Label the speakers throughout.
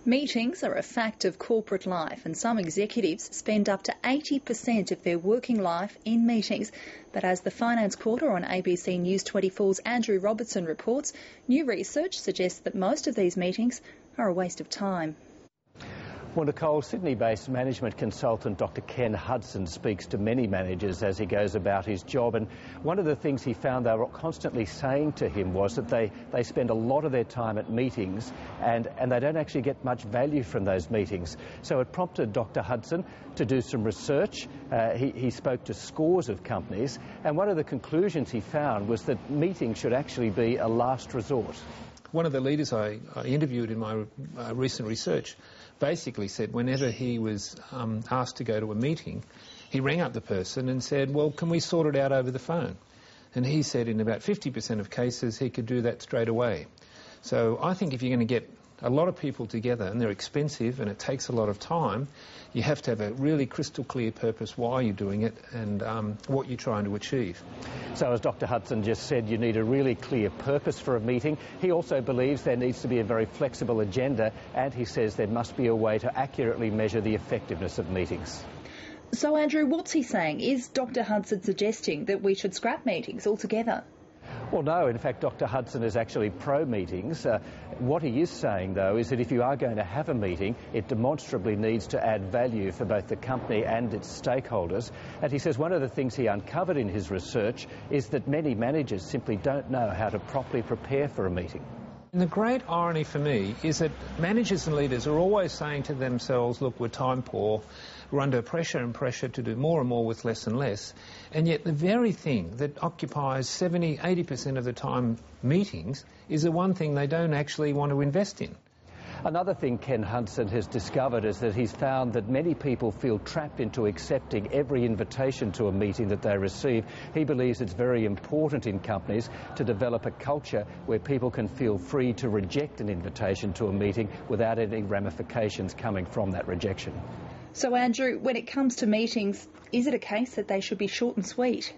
Speaker 1: Meetings are a fact of corporate life, and some executives spend up to 80% of their working life in meetings. But as the Finance Quarter on ABC News 24's Andrew Robertson reports, new research suggests that most of these meetings are a waste of time.
Speaker 2: Well, Nicole, Sydney-based management consultant Dr Ken Hudson speaks to many managers as he goes about his job, and one of the things he found they were constantly saying to him was that they spend a lot of their time at meetings and they don't actually get much value from those meetings. So it prompted Dr Hudson to do some research. He spoke to scores of companies, and one of the conclusions he found was that meetings should actually be a last resort.
Speaker 3: One of the leaders I interviewed in my recent research basically said whenever he was asked to go to a meeting, he rang up the person and said, well, can we sort it out over the phone? And he said in about 50% of cases he could do that straight away. So I think if you're going to get a lot of people together, and they're expensive and it takes a lot of time, you have to have a really crystal clear purpose why you're doing it and what you're trying to achieve.
Speaker 2: So as Dr Hudson just said, you need a really clear purpose for a meeting. He also believes there needs to be a very flexible agenda, and he says there must be a way to accurately measure the effectiveness of meetings.
Speaker 1: So Andrew, what's he saying? Is Dr Hudson suggesting that we should scrap meetings altogether?
Speaker 2: Well, no. In fact, Dr Hudson is actually pro-meetings. What he is saying, though, is that if you are going to have a meeting, it demonstrably needs to add value for both the company and its stakeholders. And he says one of the things he uncovered in his research is that many managers simply don't know how to properly prepare for a meeting.
Speaker 3: And the great irony for me is that managers and leaders are always saying to themselves, look, we're time poor, we're under pressure and pressure to do more and more with less and less, and yet the very thing that occupies 70–80% of the time meetings is the one thing they don't actually want to invest in.
Speaker 2: Another thing Ken Hudson has discovered is that he's found that many people feel trapped into accepting every invitation to a meeting that they receive. He believes it's very important in companies to develop a culture where people can feel free to reject an invitation to a meeting without any ramifications coming from that rejection.
Speaker 1: So Andrew, when it comes to meetings, is it a case that they should be short and sweet?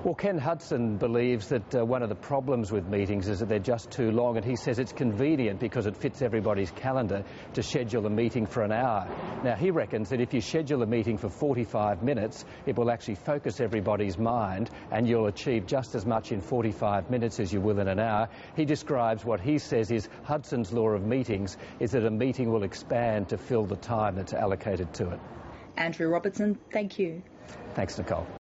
Speaker 2: Well, Ken Hudson believes that one of the problems with meetings is that they're just too long, and he says it's convenient because it fits everybody's calendar to schedule a meeting for an hour. Now, he reckons that if you schedule a meeting for 45 minutes, it will actually focus everybody's mind and you'll achieve just as much in 45 minutes as you will in an hour. He describes what he says is Hudson's law of meetings, is that a meeting will expand to fill the time that's allocated to it.
Speaker 1: Andrew Robertson, thank you.
Speaker 2: Thanks, Nicole.